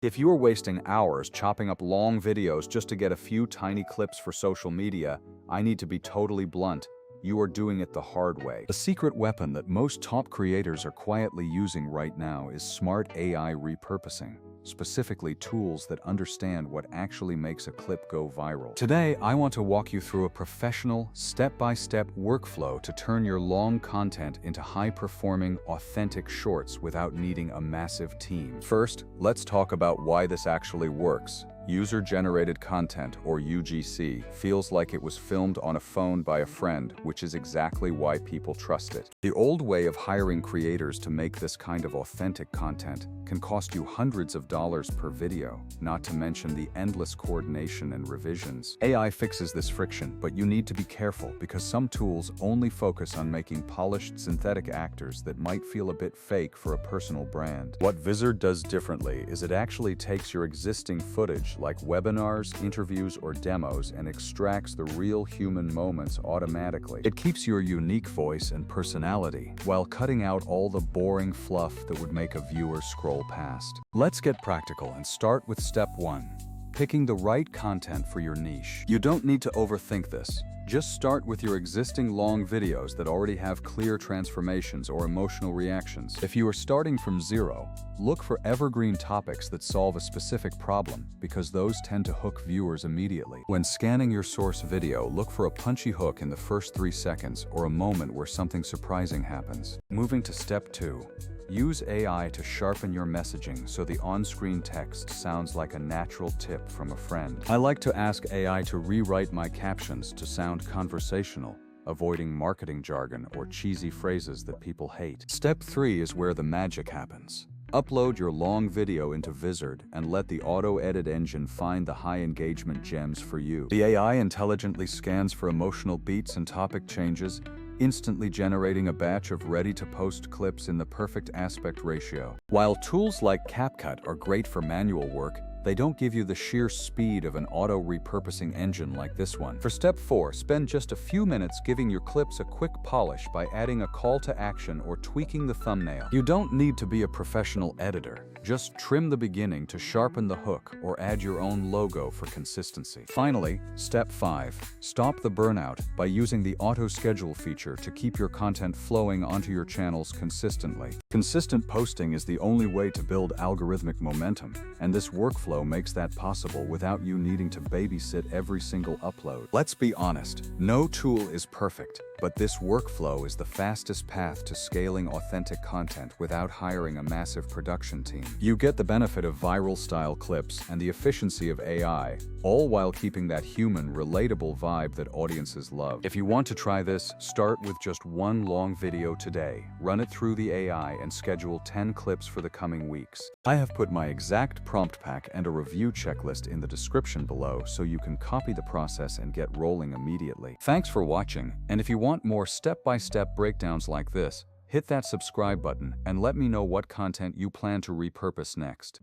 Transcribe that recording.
If you are wasting hours chopping up long videos just to get a few tiny clips for social media, I need to be totally blunt. You are doing it the hard way. The secret weapon that most top creators are quietly using right now is smart AI repurposing, specifically tools that understand what actually makes a clip go viral. Today, I want to walk you through a professional, step-by-step workflow to turn your long content into high-performing, authentic shorts without needing a massive team. First, let's talk about why this actually works. User-generated content, or UGC, feels like it was filmed on a phone by a friend, which is exactly why people trust it. The old way of hiring creators to make this kind of authentic content can cost you hundreds of dollars per video, not to mention the endless coordination and revisions. AI fixes this friction, but you need to be careful because some tools only focus on making polished synthetic actors that might feel a bit fake for a personal brand. What Vizard does differently is it actually takes your existing footage like webinars, interviews, or demos and extracts the real human moments automatically. It keeps your unique voice and personality while cutting out all the boring fluff that would make a viewer scroll past. Let's get practical and start with step 1. Picking the right content for your niche. You don't need to overthink this. Just start with your existing long videos that already have clear transformations or emotional reactions. If you are starting from zero, look for evergreen topics that solve a specific problem because those tend to hook viewers immediately. When scanning your source video, look for a punchy hook in the first 3 seconds or a moment where something surprising happens. Moving to step 2. Use AI to sharpen your messaging so the on-screen text sounds like a natural tip from a friend. I like to ask AI to rewrite my captions to sound conversational, avoiding marketing jargon or cheesy phrases that people hate. Step 3 is where the magic happens. Upload your long video into Vizard and let the auto-edit engine find the high-engagement gems for you. The AI intelligently scans for emotional beats and topic changes, instantly generating a batch of ready-to-post clips in the perfect aspect ratio. While tools like CapCut are great for manual work, they don't give you the sheer speed of an auto-repurposing engine like this one. For step 4, spend just a few minutes giving your clips a quick polish by adding a call to action or tweaking the thumbnail. You don't need to be a professional editor. Just trim the beginning to sharpen the hook or add your own logo for consistency. Finally, step 5. Stop the burnout by using the auto-schedule feature to keep your content flowing onto your channels consistently. Consistent posting is the only way to build algorithmic momentum, and this workflow makes that possible without you needing to babysit every single upload. Let's be honest, no tool is perfect, but this workflow is the fastest path to scaling authentic content without hiring a massive production team. You get the benefit of viral-style clips and the efficiency of AI, all while keeping that human, relatable vibe that audiences love. If you want to try this, start with just one long video today, run it through the AI, and schedule 10 clips for the coming weeks. I have put my exact prompt pack and a review checklist in the description below so you can copy the process and get rolling immediately. Thanks for watching, and if you want more step-by-step breakdowns like this, hit that subscribe button and let me know what content you plan to repurpose next.